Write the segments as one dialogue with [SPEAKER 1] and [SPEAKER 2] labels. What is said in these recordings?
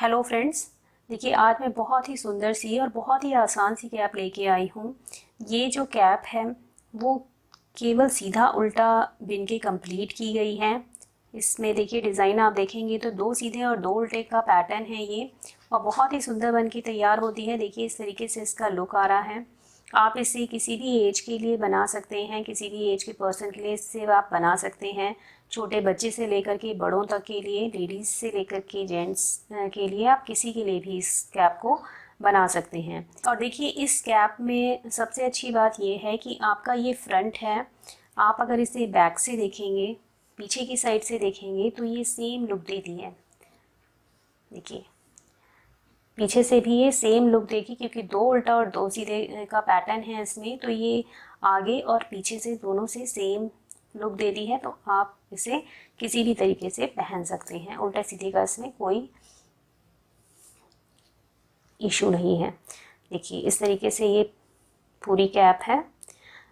[SPEAKER 1] Hello friends, देखिए आज मैं बहुत ही सुंदर सी और बहुत ही आसान सी कैप लेके आई हूँ। ये जो कैप है वो केवल सीधा उल्टा बिन के कंप्लीट की गई है। इसमें देखिए डिज़ाइन आप देखेंगे तो दो सीधे और दो उल्टे का पैटर्न है ये, और बहुत ही सुंदर बन के तैयार होती है। देखिए इस तरीके से इसका लुक आ रहा है। आप इसे किसी भी एज के लिए बना सकते हैं, किसी भी एज के पर्सन के लिए इससे आप बना सकते हैं। छोटे बच्चे से लेकर के बड़ों तक के लिए, लेडीज़ से लेकर के जेंट्स के लिए, आप किसी के लिए भी इस कैप को बना सकते हैं। और देखिए इस कैप में सबसे अच्छी बात यह है कि आपका ये फ्रंट है। आप अगर इसे बैक से देखेंगे, पीछे की साइड से देखेंगे तो ये सेम लुक देती है। देखिए पीछे से भी ये सेम लुक देगी, क्योंकि दो उल्टा और दो सीधे का पैटर्न है इसमें, तो ये आगे और पीछे से दोनों से सेम लुक देती है। तो आप इसे किसी भी तरीके से पहन सकते हैं, उल्टा सीधे का इसमें कोई इशू नहीं है। देखिए इस तरीके से ये पूरी कैप है।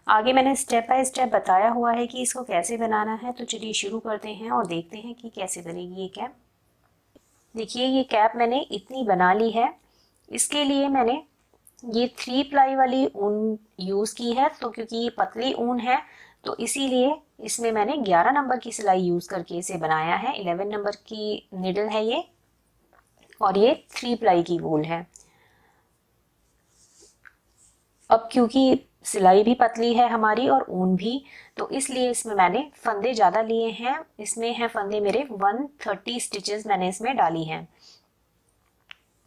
[SPEAKER 1] आगे मैंने स्टेप बाय स्टेप बताया हुआ है कि इसको कैसे बनाना है, तो चलिए शुरू करते हैं और देखते हैं कि कैसे बनेगी ये कैप। देखिए ये कैप मैंने इतनी बना ली है। इसके लिए मैंने ये 3 प्लाई वाली ऊन यूज़ की है, तो क्योंकि ये पतली ऊन है तो इसीलिए इसमें मैंने 11 नंबर की सिलाई यूज़ करके इसे बनाया है। 11 नंबर की निडल है ये, और ये 3 प्लाई की वूल है। अब क्योंकि सिलाई भी पतली है हमारी और ऊन भी, तो इसलिए इसमें मैंने फंदे ज़्यादा लिए हैं। इसमें है फंदे मेरे 130 स्टिचेस मैंने इसमें डाली हैं।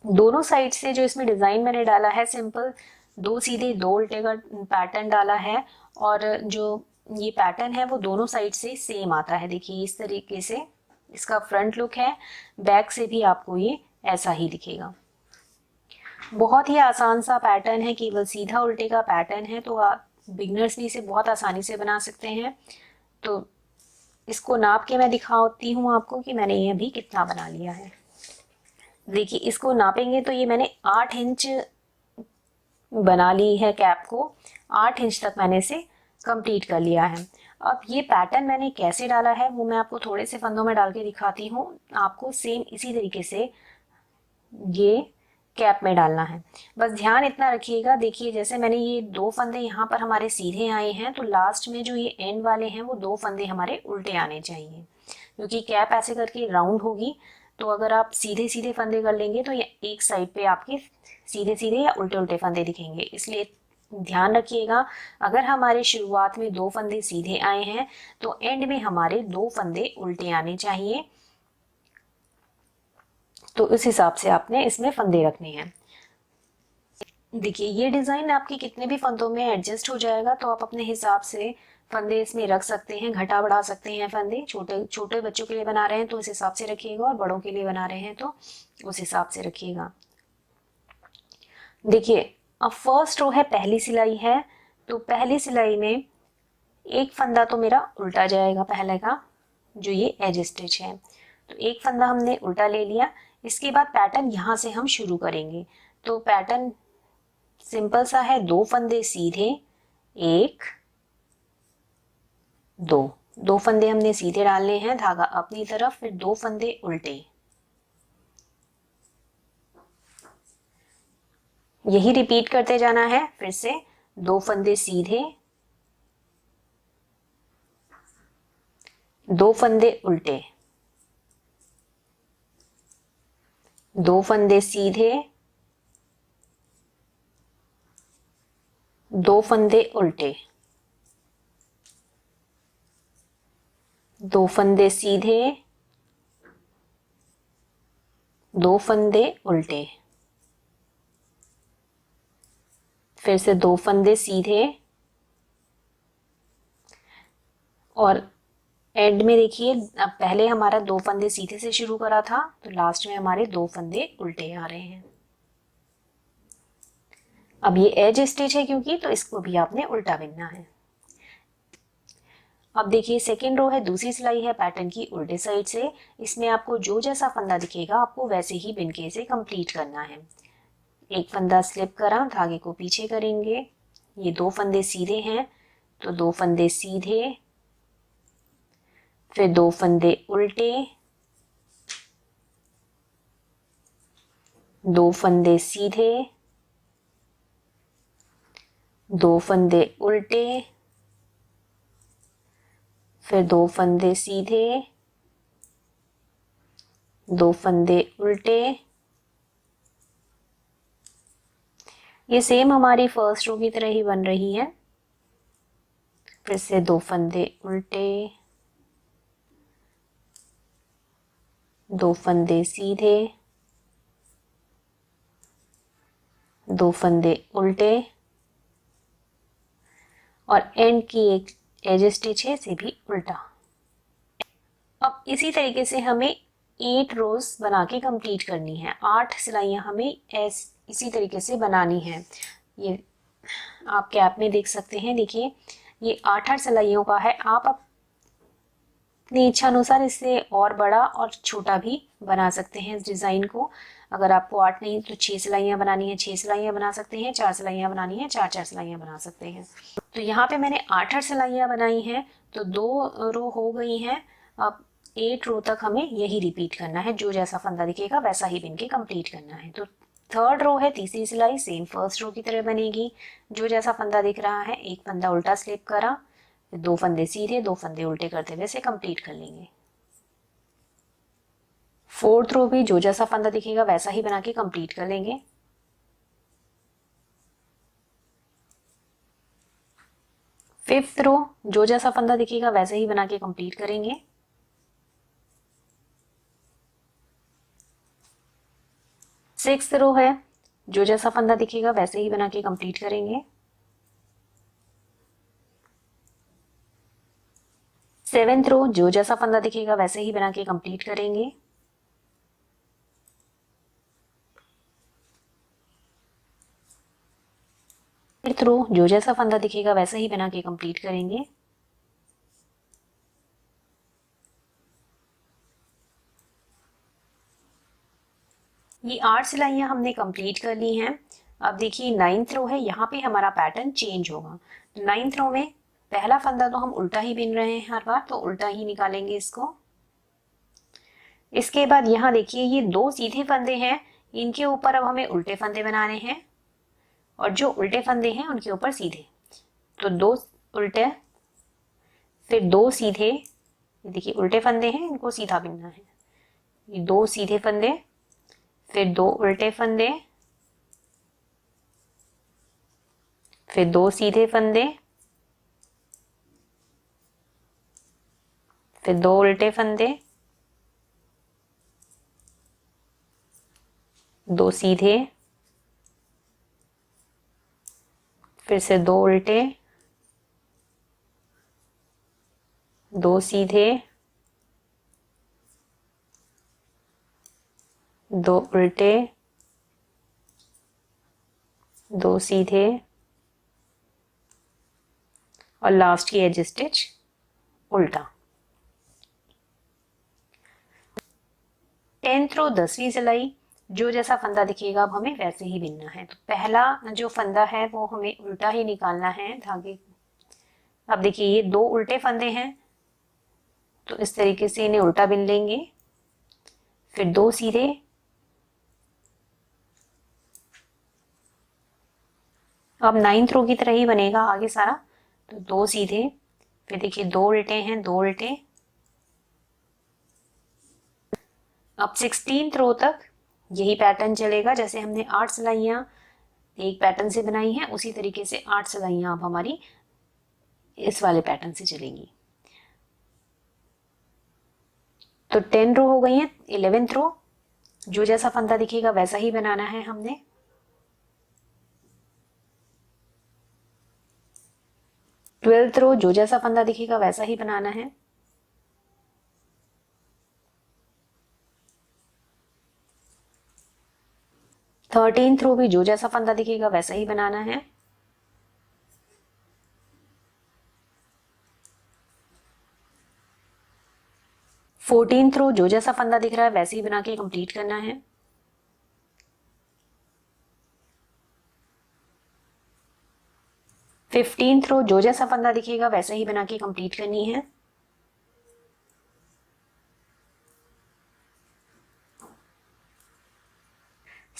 [SPEAKER 1] दोनों साइड से जो इसमें डिज़ाइन मैंने डाला है, सिंपल दो सीधे दो उल्टे का पैटर्न डाला है, और जो ये पैटर्न है वो दोनों साइड से सेम आता है। देखिए इस तरीके से इसका फ्रंट लुक है। बैक से भी आपको ये ऐसा ही दिखेगा। बहुत ही आसान सा पैटर्न है, केवल सीधा उल्टे का पैटर्न है, तो आप बिगनर्स भी इसे बहुत आसानी से बना सकते हैं। तो इसको नाप के मैं दिखाती हूँ आपको कि मैंने ये अभी कितना बना लिया है। देखिए इसको नापेंगे तो ये मैंने 8 इंच बना ली है कैप को। 8 इंच तक मैंने इसे कंप्लीट कर लिया है। अब ये पैटर्न मैंने कैसे डाला है वो मैं आपको थोड़े से फंदों में डाल के दिखाती हूँ। आपको सेम इसी तरीके से ये कैप में डालना है। बस ध्यान इतना रखिएगा, देखिए जैसे मैंने ये दो फंदे यहाँ पर हमारे सीधे आए हैं, तो लास्ट में जो ये एंड वाले हैं वो दो फंदे हमारे उल्टे आने चाहिए, क्योंकि कैप ऐसे करके राउंड होगी। तो अगर आप सीधे सीधे फंदे कर लेंगे तो ये एक साइड पे आपके सीधे सीधे या उल्टे उल्टे फंदे दिखेंगे। इसलिए ध्यान रखिएगा, अगर हमारे शुरुआत में दो फंदे सीधे आए हैं तो एंड में हमारे दो फंदे उल्टे आने चाहिए। तो इस हिसाब से आपने इसमें फंदे रखने हैं। देखिए ये डिज़ाइन आपके कितने भी फंदों में एडजस्ट हो जाएगा, तो आप अपने हिसाब से फंदे इसमें रख सकते हैं, घटा बढ़ा सकते हैं फंदे। छोटे छोटे बच्चों के लिए बना रहे हैं तो उस हिसाब से रखिएगा, और बड़ों के लिए बना रहे हैं तो उस हिसाब से रखिएगा। देखिए अब फर्स्ट रो है, पहली सिलाई है, तो पहली सिलाई में एक फंदा तो मेरा उल्टा जाएगा पहले का, जो ये एज स्टिच है। तो एक फंदा हमने उल्टा ले लिया। इसके बाद पैटर्न यहाँ से हम शुरू करेंगे। तो पैटर्न सिंपल सा है, दो फंदे सीधे, एक दो, दो फंदे हमने सीधे डालने हैं, धागा अपनी तरफ, फिर दो फंदे उल्टे। यही रिपीट करते जाना है। फिर से दो फंदे सीधे, दो फंदे उल्टे, दो फंदे सीधे, दो फंदे उल्टे, दो फंदे सीधे, दो फंदे उल्टे, फिर से दो फंदे सीधे, और एंड में देखिए अब पहले हमारा दो फंदे सीधे से शुरू करा था, तो लास्ट में हमारे दो फंदे उल्टे आ रहे हैं। अब ये एज स्टिच है क्योंकि, तो इसको भी आपने उल्टा बिनना है। अब देखिए सेकेंड रो है, दूसरी सिलाई है पैटर्न की उल्टे साइड से। इसमें आपको जो जैसा फंदा दिखेगा आपको वैसे ही बिन के इसे कंप्लीट करना है। एक फंदा स्लिप करा, धागे को पीछे करेंगे, ये दो फंदे सीधे हैं तो दो फंदे सीधे, फिर दो फंदे उल्टे, दो फंदे सीधे, दो फंदे उल्टे, फिर दो फंदे सीधे, दो फंदे उल्टे। ये सेम हमारी फर्स्ट रो की तरह ही बन रही है। फिर से दो फंदे उल्टे, दो फंदे सीधे, दो फंदे उल्टे और एंड की एक एज स्टिच है इसे भी उल्टा। अब इसी तरीके से हमें 8 रोज बना के कंप्लीट करनी है। 8 सिलाइयाँ हमें इसी तरीके से बनानी है। ये आप कैप में देख सकते हैं, देखिए ये 8 सिलाइयों का है। आप अपनी इच्छा अनुसार इसे और बड़ा और छोटा भी बना सकते हैं इस डिज़ाइन को। अगर आपको 8 नहीं तो 6 सिलाइयाँ बनानी है 6 सिलाइयाँ बना सकते हैं, 4 सिलाइयाँ बनानी है 4 सिलाइयाँ बना सकते हैं। तो यहाँ पे मैंने 8 सिलाइयाँ बनाई हैं, तो 2 रो हो गई हैं। अब 8 रो तक हमें यही रिपीट करना है, जो जैसा फंदा दिखेगा वैसा ही बिन के कंप्लीट करना है। तो थर्ड रो है, तीसरी सिलाई सेम फर्स्ट रो की तरह बनेगी। जो जैसा फंदा दिख रहा है, एक फंदा उल्टा स्लिप करा, दो फंदे सीधे, दो फंदे उल्टे करते हुए इसे कंप्लीट कर लेंगे। फोर्थ रो भी जो जैसा फंदा दिखेगा वैसा ही बना के कंप्लीट कर लेंगे। फिफ्थ रो जो जैसा फंदा दिखेगा वैसे ही बना के कंप्लीट करेंगे। सिक्स्थ रो है, जो जैसा फंदा दिखेगा वैसे ही बना के कंप्लीट करेंगे। सेवेंथ रो जो जैसा फंदा दिखेगा वैसे ही बना के कंप्लीट करेंगे। एट्थ रो जो जैसा फंदा दिखेगा वैसे ही बना के कंप्लीट करेंगे। ये 8 सिलाइयाँ हमने कंप्लीट कर ली हैं। अब देखिए 9th रो है, यहाँ पे हमारा पैटर्न चेंज होगा। 9th रो में पहला फंदा तो हम उल्टा ही बिन रहे हैं हर बार, तो उल्टा ही निकालेंगे इसको। इसके बाद यहाँ देखिए ये 2 सीधे फंदे हैं, इनके ऊपर अब हमें उल्टे फंदे बनाने हैं और जो उल्टे फंदे हैं उनके ऊपर सीधे। तो 2 उल्टे, फिर 2 सीधे। देखिए उल्टे फंदे हैं, इनको सीधा बिनना है। ये 2 सीधे फंदे, फिर 2 उल्टे फंदे, फिर 2 सीधे फंदे, फिर 2 उल्टे फंदे, 2 सीधे, फिर से 2 उल्टे, 2 सीधे, 2 उल्टे, 2 सीधे और लास्ट की एज स्टिच उल्टा। 10th रो 10वीं सिलाई, जो जैसा फंदा दिखेगा अब हमें वैसे ही बिनना है। तो पहला जो फंदा है वो हमें उल्टा ही निकालना है धागे। अब देखिए ये 2 उल्टे फंदे हैं, तो इस तरीके से इन्हें उल्टा बिन लेंगे। फिर 2 सीधे, अब 9th रो की तरह ही बनेगा आगे सारा। तो 2 सीधे, फिर देखिए 2 उल्टे हैं, 2 उल्टे। अब 16th रो तक यही पैटर्न चलेगा, जैसे हमने 8 सिलाइयाँ एक पैटर्न से बनाई हैं, उसी तरीके से 8 सिलाइयाँ अब हमारी इस वाले पैटर्न से चलेंगी। तो 10 रो हो गई है। 11th रो जो जैसा फंदा दिखेगा वैसा ही बनाना है हमने। ट्वेल्थ रो जो जैसा फंदा दिखेगा वैसा ही बनाना है। 13th रो भी जो जैसा फंदा दिखेगा वैसा ही बनाना है। 14th रो जो जैसा फंदा दिख रहा है वैसे ही बना के कंप्लीट करना है। 15th रो जो जैसा फंदा दिखेगा वैसे ही बना के कंप्लीट करनी है।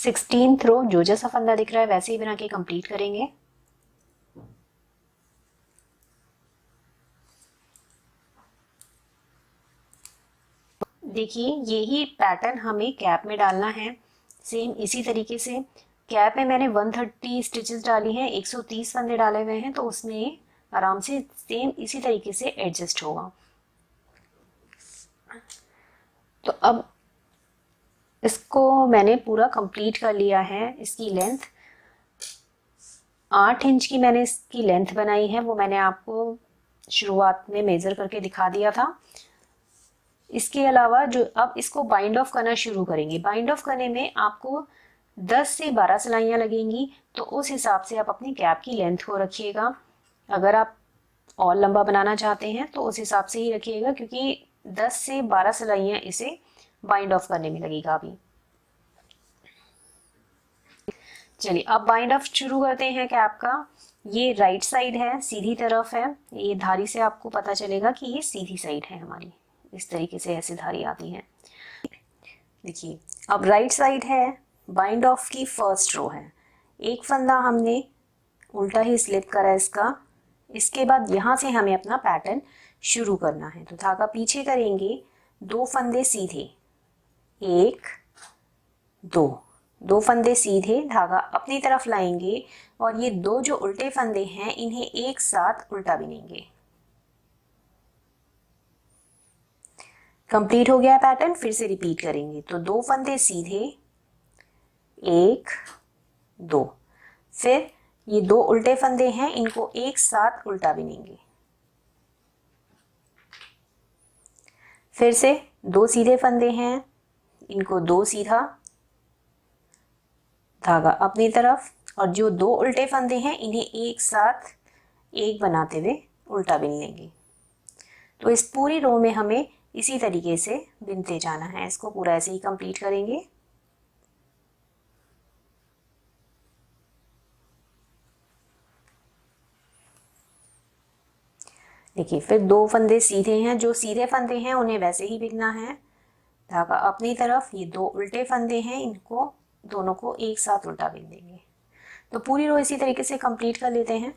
[SPEAKER 1] 16th रो जो जैसा फंदा दिख रहा है वैसे ही बना के कंप्लीट करेंगे। देखिए यही पैटर्न हमें कैप में डालना है। सेम इसी तरीके से कैप में मैंने 130 स्टिचेस डाली हैं, 130 फंदे डाले हुए हैं, तो उसमें आराम से सेम इसी तरीके से एडजस्ट होगा। तो अब इसको मैंने पूरा कंप्लीट कर लिया है। इसकी लेंथ 8 इंच की मैंने इसकी लेंथ बनाई है, वो मैंने आपको शुरुआत में मेज़र करके दिखा दिया था। इसके अलावा जो अब इसको बाइंड ऑफ करना शुरू करेंगे। बाइंड ऑफ करने में आपको 10 से 12 सिलाइयाँ लगेंगी, तो उस हिसाब से आप अपनी कैप की लेंथ को रखिएगा। अगर आप और लंबा बनाना चाहते हैं तो उस हिसाब से ही रखिएगा, क्योंकि 10 से 12 सिलाइयाँ इसे बाइंड ऑफ करने में लगेगा अभी। चलिए अब बाइंड ऑफ शुरू करते हैं कैप का। ये राइट साइड है, सीधी तरफ है। ये धारी से आपको पता चलेगा कि ये सीधी साइड है हमारी। इस तरीके से ऐसे धारी आती है। देखिए अब राइट साइड है, बाइंड ऑफ की फर्स्ट रो है। एक फंदा हमने उल्टा ही स्लिप करा इसका। इसके बाद यहाँ से हमें अपना पैटर्न शुरू करना है। तो धागा पीछे करेंगे, 2 फंदे सीधे, 1 2, 2 फंदे सीधे, धागा अपनी तरफ लाएंगे और ये 2 जो उल्टे फंदे हैं इन्हें एक साथ उल्टा बिनेंगे। कंप्लीट हो गया पैटर्न। फिर से रिपीट करेंगे। तो 2 फंदे सीधे, 1 2, फिर ये 2 उल्टे फंदे हैं, इनको एक साथ उल्टा बिनेंगे। फिर से 2 सीधे फंदे हैं, इनको 2 सीधा, धागा अपनी तरफ, और जो 2 उल्टे फंदे हैं इन्हें एक साथ एक बनाते हुए उल्टा बिन लेंगे। तो इस पूरी रो में हमें इसी तरीके से बिनते जाना है। इसको पूरा ऐसे ही कंप्लीट करेंगे। देखिए फिर 2 फंदे सीधे हैं, जो सीधे फंदे हैं उन्हें वैसे ही बिनना है, धागा अपनी तरफ। ये 2 उल्टे फंदे हैं, इनको दोनों को एक साथ उल्टा बिन देंगे। तो पूरी रो इसी तरीके से कंप्लीट कर लेते हैं।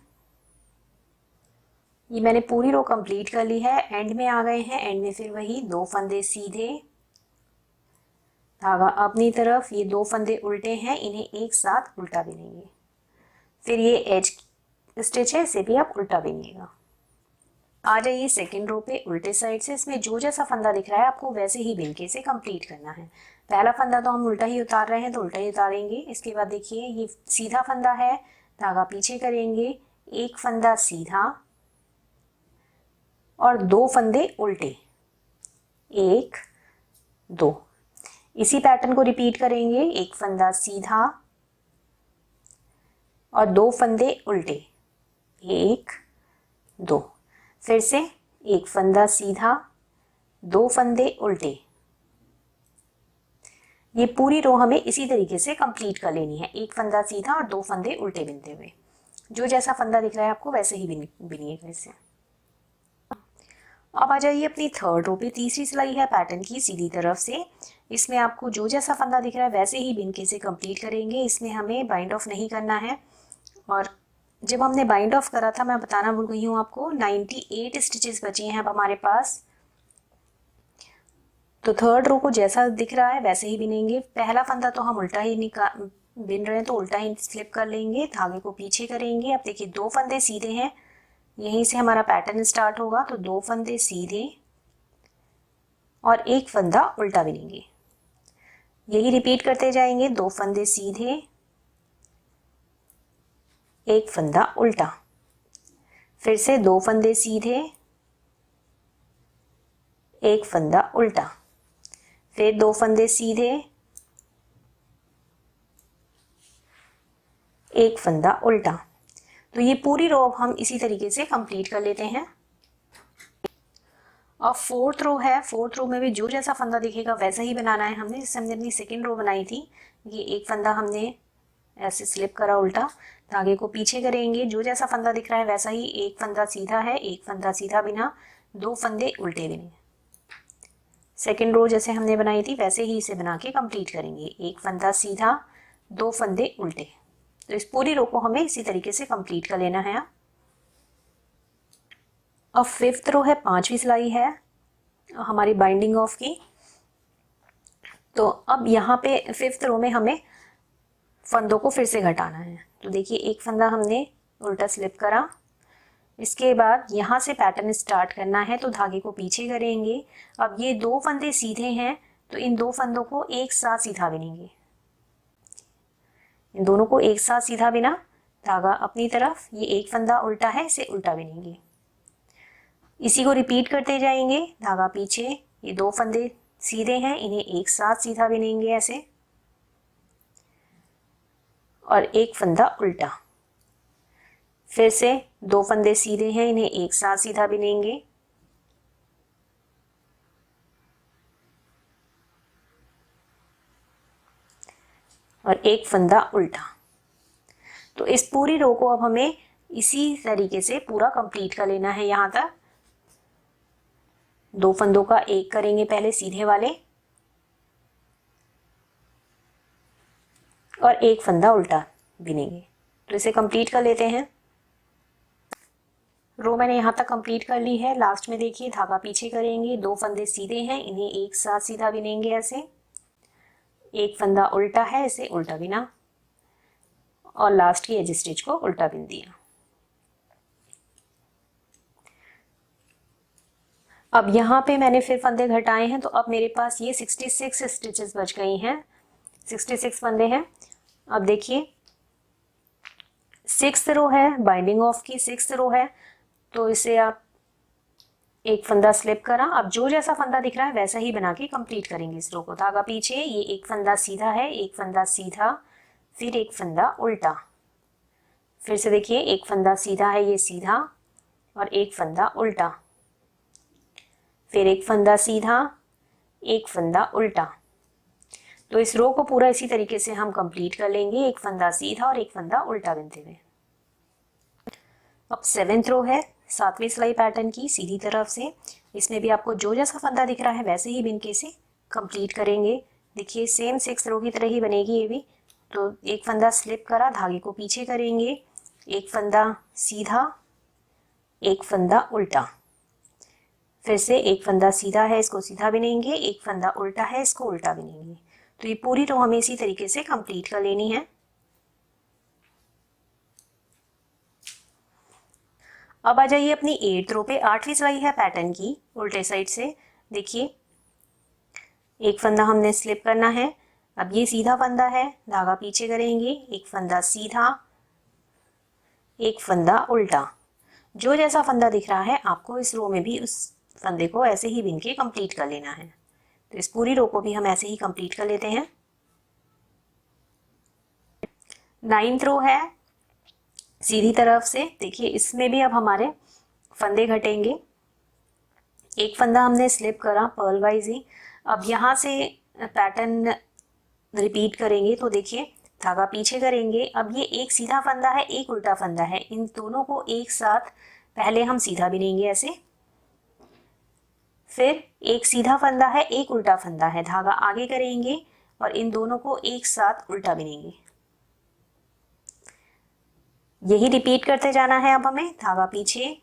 [SPEAKER 1] ये मैंने पूरी रो कंप्लीट कर ली है। एंड में आ गए हैं। एंड में फिर वही 2 फंदे सीधे, धागा अपनी तरफ, ये 2 फंदे उल्टे हैं, इन्हें एक साथ उल्टा बिनेंगे। फिर ये एज स्टिच है, इसे भी आप उल्टा बिनिएगा। आ जाइए सेकेंड रो पे उल्टे साइड से। इसमें जो जैसा फंदा दिख रहा है आपको वैसे ही बिनके से कंप्लीट करना है। पहला फंदा तो हम उल्टा ही उतार रहे हैं, तो उल्टा ही उतारेंगे। इसके बाद देखिए ये सीधा फंदा है, धागा पीछे करेंगे, एक फंदा सीधा और 2 फंदे उल्टे, 1 2। इसी पैटर्न को रिपीट करेंगे। एक फंदा सीधा और 2 फंदे उल्टे, 1 2। फिर से एक फंदा सीधा, 2 फंदे उल्टे। ये पूरी रो हमें इसी तरीके से कंप्लीट कर लेनी है। एक फंदा सीधा और 2 फंदे उल्टे बिनते हुए। जो जैसा फंदा दिख रहा है आपको वैसे ही बिनिएगा इसे। अब आ जाइए अपनी थर्ड रो पे। तीसरी सिलाई है पैटर्न की सीधी तरफ से। इसमें आपको जो जैसा फंदा दिख रहा है वैसे ही बिनके से कंप्लीट करेंगे। इसमें हमें बाइंड ऑफ नहीं करना है। और जब हमने बाइंड ऑफ करा था, मैं बताना भूल गई हूँ आपको, 98 स्टिचेस बचे हैं अब हमारे पास। तो थर्ड रो को जैसा दिख रहा है वैसे ही बिनेंगे। पहला फंदा तो हम उल्टा ही बिन रहे हैं, तो उल्टा ही स्लिप कर लेंगे, धागे को पीछे करेंगे। अब देखिए 2 फंदे सीधे हैं, यहीं से हमारा पैटर्न स्टार्ट होगा। तो 2 फंदे सीधे और एक फंदा उल्टा बिनेंगे। यही रिपीट करते जाएंगे। 2 फंदे सीधे, एक फंदा उल्टा, फिर से 2 फंदे सीधे, एक फंदा उल्टा, फिर 2 फंदे सीधे, एक फंदा उल्टा। तो ये पूरी रो अब हम इसी तरीके से कंप्लीट कर लेते हैं। अब फोर्थ रो है। फोर्थ रो में भी जो जैसा फंदा दिखेगा वैसा ही बनाना है हमने, जिससे हमने अपनी सेकेंड रो बनाई थी। ये एक फंदा हमने ऐसे स्लिप करा उल्टा, धागे को पीछे करेंगे। जो जैसा फंदा दिख रहा है वैसा ही, एक फंदा सीधा है, एक फंदा सीधा बिना, 2 फंदे उल्टे बिने। सेकेंड रो जैसे हमने बनाई थी वैसे ही इसे बना के कंप्लीट करेंगे। एक फंदा सीधा, 2 फंदे उल्टे। तो इस पूरी रो को हमें इसी तरीके से कंप्लीट कर लेना है। अब 5th रो है, 5वीं सिलाई है हमारी बाइंडिंग ऑफ की। तो अब यहाँ पे 5th रो में हमें फंदों को फिर से घटाना है। तो देखिए एक फंदा हमने उल्टा स्लिप करा, इसके बाद यहाँ से पैटर्न स्टार्ट करना है तो धागे को पीछे करेंगे। अब ये 2 फंदे सीधे हैं तो इन 2 फंदों को एक साथ सीधा बिनेंगे। इन दोनों को एक साथ सीधा बिना, धागा अपनी तरफ, ये एक फंदा उल्टा है, इसे उल्टा बिनेंगे। इसी को रिपीट करते जाएंगे, धागा पीछे, ये 2 फंदे सीधे हैं, इन्हें एक साथ सीधा बिनेंगे ऐसे, और एक फंदा उल्टा। फिर से 2 फंदे सीधे हैं, इन्हें एक साथ सीधा बिनेंगे, और एक फंदा उल्टा। तो इस पूरी रो को अब हमें इसी तरीके से पूरा कंप्लीट कर लेना है। यहाँ तक 2 फंदों का एक करेंगे पहले सीधे वाले, और एक फंदा उल्टा बिनेंगे। तो इसे कंप्लीट कर लेते हैं। रो मैंने यहाँ तक कंप्लीट कर ली है। लास्ट में देखिए धागा पीछे करेंगे, 2 फंदे सीधे हैं, इन्हें एक साथ सीधा बिनेंगे ऐसे, एक फंदा उल्टा है, इसे उल्टा बिना, और लास्ट की एज स्टिच को उल्टा बिन दिया। अब यहाँ पे मैंने फिर फंदे घटाए हैं, तो अब मेरे पास ये 66 स्टिचेस बच गई हैं, 66 फंदे हैं। अब देखिए 6th रो है, बाइंडिंग ऑफ की 6th रो है, तो इसे आप एक फंदा स्लिप करा। अब जो जैसा फंदा दिख रहा है वैसा ही बना के कंप्लीट करेंगे इस रो को। धागा पीछे, ये एक फंदा सीधा है, एक फंदा सीधा, फिर एक फंदा उल्टा। फिर से देखिए एक फंदा सीधा है, ये सीधा, और एक फंदा उल्टा, फिर एक फंदा सीधा, एक फंदा उल्टा। तो इस रो को पूरा इसी तरीके से हम कंप्लीट कर लेंगे, एक फंदा सीधा और एक फंदा उल्टा बिनते हुए। अब 7th रो है, 7वीं सिलाई पैटर्न की, सीधी तरफ से। इसमें भी आपको जो जैसा फंदा दिख रहा है वैसे ही बिन के इसे कंप्लीट करेंगे। देखिए सेम 6th रो की तरह ही बनेगी ये भी। तो एक फंदा स्लिप करा, धागे को पीछे करेंगे, एक फंदा सीधा, एक फंदा उल्टा, फिर से एक फंदा सीधा है, इसको सीधा बिनेंगे, एक फंदा उल्टा है, इसको उल्टा बिनेंगे। तो ये पूरी रो हमें इसी तरीके से कंप्लीट कर लेनी है। अब आ जाइए अपनी 8th रो पे। 8वीं सिलाई है पैटर्न की, उल्टे साइड से। देखिए एक फंदा हमने स्लिप करना है। अब ये सीधा फंदा है, धागा पीछे करेंगे, एक फंदा सीधा, एक फंदा उल्टा। जो जैसा फंदा दिख रहा है आपको इस रो में भी उस फंदे को ऐसे ही बिन के कंप्लीट कर लेना है। तो इस पूरी रो को भी हम ऐसे ही कंप्लीट कर लेते हैं। 9th रो है, सीधी तरफ से। देखिए इसमें भी अब हमारे फंदे घटेंगे। एक फंदा हमने स्लिप करा पर्ल वाइज ही। अब यहाँ से पैटर्न रिपीट करेंगे। तो देखिए धागा पीछे करेंगे। अब ये एक सीधा फंदा है, एक उल्टा फंदा है, इन दोनों को एक साथ पहले हम सीधा बिनेंगे ऐसे, फिर एक सीधा फंदा है, एक उल्टा फंदा है, धागा आगे करेंगे और इन दोनों को एक साथ उल्टा बिनेंगे। यही रिपीट करते जाना है। अब हमें धागा पीछे,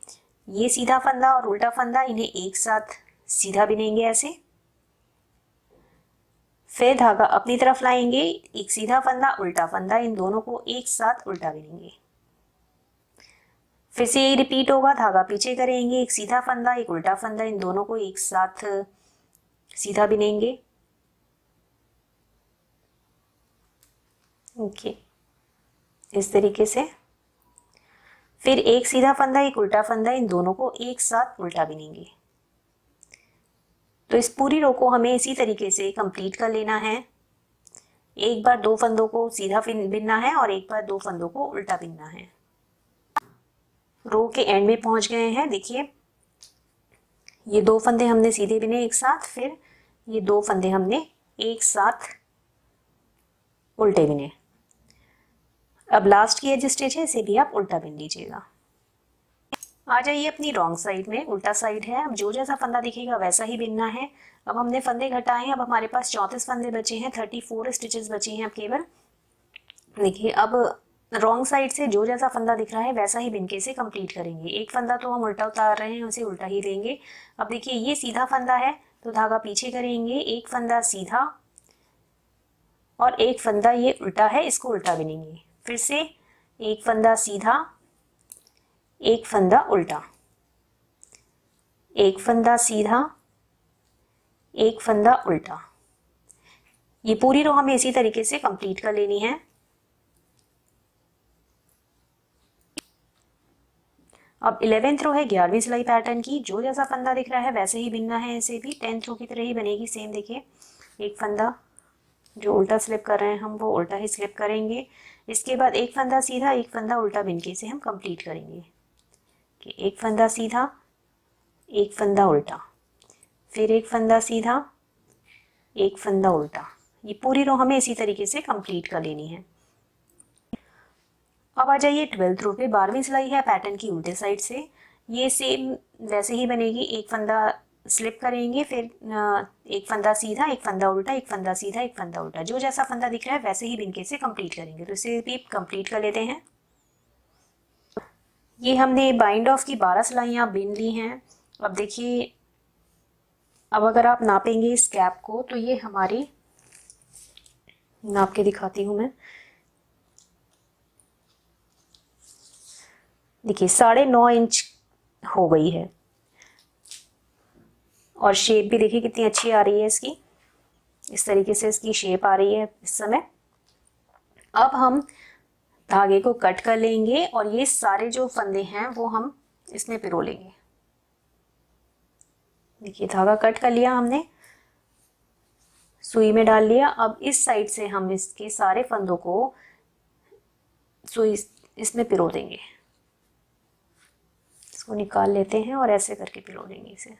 [SPEAKER 1] ये सीधा फंदा और उल्टा फंदा, इन्हें एक साथ सीधा बिनेंगे ऐसे, फिर धागा अपनी तरफ लाएंगे, एक सीधा फंदा उल्टा फंदा, इन दोनों को एक साथ उल्टा बिनेंगे। फिर से यही रिपीट होगा, धागा पीछे करेंगे, एक सीधा फंदा एक उल्टा फंदा, इन दोनों को एक साथ सीधा बिनेंगे। ओके, इस तरीके से। फिर एक सीधा फंदा एक उल्टा फंदा, इन दोनों को एक साथ उल्टा बिनेंगे। तो इस पूरी रो को हमें इसी तरीके से कंप्लीट कर लेना है। एक बार 2 फंदों को सीधा बिनना है और एक बार 2 फंदों को उल्टा बिनना है। रो के एंड में पहुंच गए हैं। देखिए ये 2 फंदे हमने सीधे बिने एक साथ, फिर ये 2 फंदे हमने एक साथ उल्टे बिने। अब लास्ट की एज स्टिच है, इसे भी आप उल्टा बिन लीजिएगा। आ जाइए अपनी रॉन्ग साइड में, उल्टा साइड है। अब जो जैसा फंदा दिखेगा वैसा ही बिनना है। अब हमने फंदे घटाए हैं, अब हमारे पास 34 फंदे बचे हैं, 34 स्टिचेस बचे हैं अब केवल। देखिए अब रॉन्ग साइड से जो जैसा फंदा दिख रहा है वैसा ही बिनके से कंप्लीट करेंगे। एक फंदा तो हम उल्टा उतार रहे हैं, उसे उल्टा ही लेंगे। अब देखिए ये सीधा फंदा है तो धागा पीछे करेंगे, एक फंदा सीधा और एक फंदा ये उल्टा है, इसको उल्टा बिनेंगे। फिर से एक फंदा सीधा, एक फंदा उल्टा, एक फंदा सीधा, एक फंदा उल्टा। ये पूरी रो हमें इसी तरीके से कंप्लीट कर लेनी है। अब 11th रो है 11वीं सिलाई पैटर्न की। जो जैसा फंदा दिख रहा है वैसे ही बिनना है, ऐसे भी 10th रो की तरह ही बनेगी सेम। देखिए एक फंदा जो उल्टा स्लिप कर रहे हैं हम वो उल्टा ही स्लिप करेंगे। इसके बाद एक फंदा सीधा, एक फंदा उल्टा बिनके से हम कंप्लीट करेंगे कि एक फंदा सीधा, एक फंदा उल्टा, फिर एक फंदा सीधा, एक फंदा उल्टा। ये पूरी रो हमें इसी तरीके से कंप्लीट कर लेनी है। अब आ जाइए 12th रो पे। 12वीं सिलाई है पैटर्न की उल्टे साइड से। ये सेम वैसे ही बनेगी, एक फंदा स्लिप करेंगे, फिर एक फंदा सीधा, एक फंदा उल्टा, एक फंदा सीधा, एक फंदा उल्टा। जो जैसा फंदा दिख रहा है वैसे ही बिनके से कंप्लीट करेंगे। तो इसे भी कंप्लीट कर लेते हैं। ये हमने बाइंड ऑफ की 12 सिलाइयाँ बिन ली हैं। अब देखिए अब अगर आप नापेंगे इस कैप को तो ये हमारी, नाप के दिखाती हूँ मैं। देखिए 9.5 इंच हो गई है और शेप भी देखिए कितनी अच्छी आ रही है इसकी। इस तरीके से इसकी शेप आ रही है इस समय। अब हम धागे को कट कर लेंगे और ये सारे जो फंदे हैं वो हम इसमें पिरो लेंगे। देखिए धागा कट कर लिया हमने, सुई में डाल लिया। अब इस साइड से हम इसके सारे फंदों को सुई इसमें पिरो देंगे। इसको निकाल लेते हैं और ऐसे करके पिरो देंगे इसे।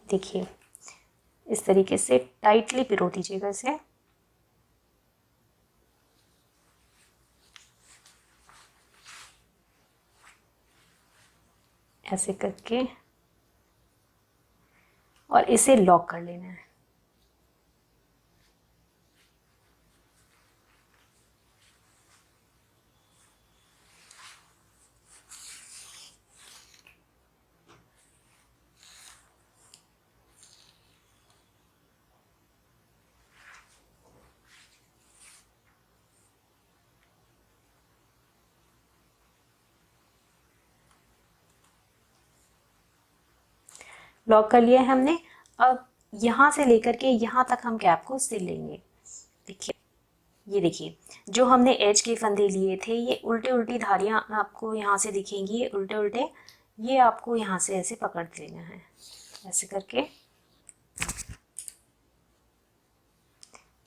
[SPEAKER 1] देखिए इस तरीके से टाइटली पिरो दीजिएगा इसे। ऐसे करके और इसे लॉक कर लेना है। लॉक कर लिया है हमने। अब यहाँ से लेकर के यहाँ तक हम कैप को सिल लेंगे। देखिए ये देखिए जो हमने एज के फंदे लिए थे ये उल्टे उल्टी धारियाँ आपको यहाँ से दिखेंगी, ये उल्टे उल्टे। ये आपको यहाँ से ऐसे पकड़ लेना है, ऐसे करके।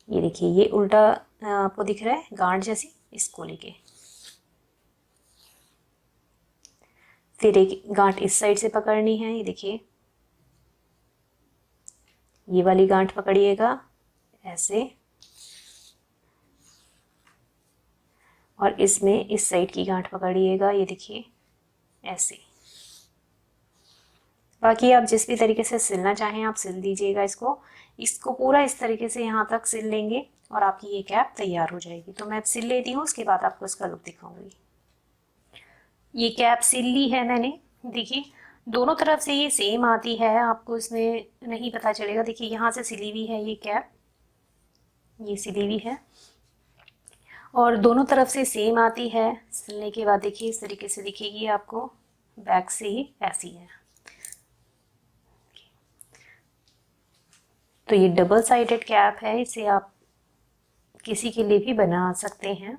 [SPEAKER 1] ये देखिए ये उल्टा आपको दिख रहा है गांठ जैसी, इसको लेके फिर एक गांठ इस साइड से पकड़नी है। ये देखिए ये वाली गांठ पकड़िएगा ऐसे, और इसमें इस साइड की गांठ पकड़िएगा। ये देखिए ऐसे। बाकी आप जिस भी तरीके से सिलना चाहें आप सिल दीजिएगा इसको। इसको पूरा इस तरीके से यहाँ तक सिल लेंगे और आपकी ये कैप तैयार हो जाएगी। तो मैं सिल लेती हूँ, उसके बाद आपको इसका लुक दिखाऊंगी। ये कैप सिल ली है मैंने। देखिए दोनों तरफ से ये सेम आती है, आपको इसमें नहीं पता चलेगा। देखिए यहाँ से सिली हुई है ये कैप, ये सिली हुई है और दोनों तरफ से सेम आती है। सिलने के बाद देखिए इस तरीके से दिखेगी आपको, बैक से ही ऐसी है। तो ये डबल साइडेड कैप है, इसे आप किसी के लिए भी बना सकते हैं।